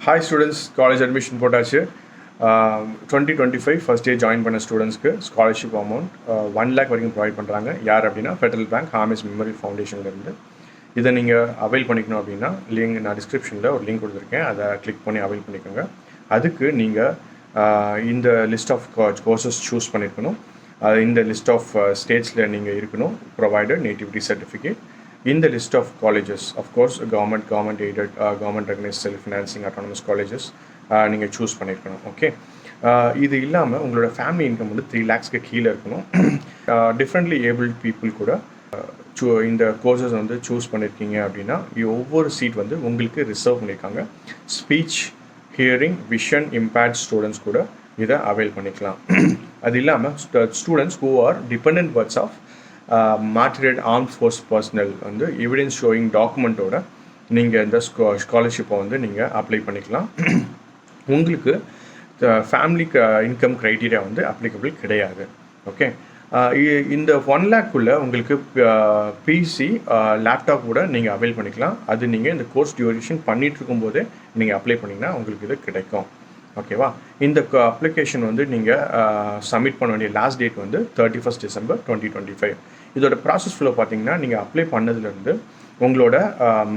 Hi students, college admission போட்டாச்சு. 2025 first year join பண்ண ஸ்டூடெண்ட்ஸ்க்கு ஸ்காலர்ஷிப் அமௌண்ட் 1 lakh வரைக்கும் ப்ரொவைட் பண்ணுறாங்க. யார் அப்படின்னா ஃபெடரல் பேங்க் ஹாமிஸ் மெமோரியல் ஃபவுண்டேஷன்லேருந்து. இதை நீங்கள் அவைல் பண்ணிக்கணும் அப்படின்னா லிங்க் நான் டிஸ்கிரிப்ஷனில் ஒரு லிங்க் கொடுத்துருக்கேன், அதை கிளிக் பண்ணி அவைல் பண்ணிக்கோங்க. அதுக்கு நீங்கள் இந்த லிஸ்ட் ஆஃப் கோர்சஸ் சூஸ் பண்ணியிருக்கணும். இந்த லிஸ்ட் ஆஃப் ஸ்டேட்ஸில் நீங்கள் இருக்கணும், provided nativity certificate. In the list of colleges, of course, government aided, government recognized self-financing autonomous colleges நீங்கள் சூஸ் பண்ணியிருக்கணும். ஓகே, இது இல்லாமல் உங்களோட ஃபேமிலி இன்கம் வந்து 3 lakhsக்கு கீழே இருக்கணும். டிஃப்ரெண்ட்லி ஏபிள்ட் பீப்புள் கூட இந்த கோர்சஸ் வந்து சூஸ் பண்ணியிருக்கீங்க அப்படின்னா ஒவ்வொரு சீட் வந்து உங்களுக்கு ரிசர்வ் பண்ணியிருக்காங்க. Speech, hearing, vision impaired students கூட இதை அவைல் பண்ணிக்கலாம். அது இல்லாமல் students who are dependent births of martyred armed force personnel வந்து எவிடன்ஸ் ஷோயிங் டாக்குமெண்ட்டோட நீங்கள் இந்த ஸ்காலர்ஷிப்பை வந்து நீங்கள் அப்ளை பண்ணிக்கலாம். உங்களுக்கு ஃபேமிலிக்கு இன்கம் க்ரைட்டீரியா வந்து அப்ளிகபிள் கிடையாது. ஓகே, இந்த 1 lakhக்குள்ளே உங்களுக்கு பிசி லேப்டாப் கூட நீங்கள் அவைல் பண்ணிக்கலாம். அது நீங்கள் இந்த கோர்ஸ் டியூரேஷன் பண்ணிகிட்டு இருக்கும்போதே நீங்கள் அப்ளை பண்ணிங்கன்னா உங்களுக்கு இது கிடைக்கும். ஓகேவா, இந்த அப்ளிகேஷன் வந்து நீங்கள் சப்மிட் பண்ண வேண்டிய லாஸ்ட் டேட் வந்து 31st December 2025. இதோட ப்ராசஸ் ஃப்ளோ பார்த்தீங்கன்னா நீங்கள் அப்ளை பண்ணதுலேருந்து உங்களோட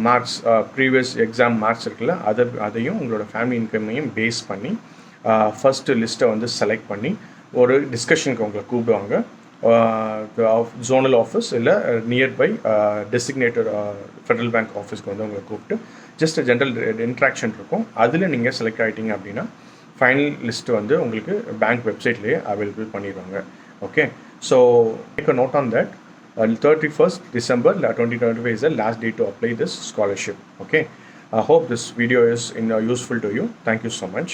மார்க்ஸ், ப்ரீவியஸ் எக்ஸாம் மார்க்ஸ் இருக்குல்ல, அதையும் உங்களோட ஃபேமிலி இன்கமையும் பேஸ் பண்ணி ஃபஸ்ட்டு லிஸ்ட்டை வந்து செலக்ட் பண்ணி ஒரு டிஸ்கஷனுக்கு உங்களை கூப்பிடுவாங்க. ஜோனல் ஆஃபீஸ் இல்லை நியர்பை டெசிக்னேட்டட் ஃபெடரல் பேங்க் ஆஃபீஸ்க்கு வந்து உங்களை கூப்பிட்டு ஜஸ்ட் ஜென்ரல் இன்ட்ராக்ஷன் இருக்கும். அதில் நீங்கள் செலக்ட் ஆகிட்டீங்க அப்படின்னா ஃபைனல் லிஸ்ட்டு வந்து உங்களுக்கு பேங்க் வெப்சைட்லேயே அவைலபிள் பண்ணிடுவாங்க. Okay, so make a note on that 31st December 2025 is the last date to apply this scholarship. Okay, I hope this video is useful to you. Thank you so much.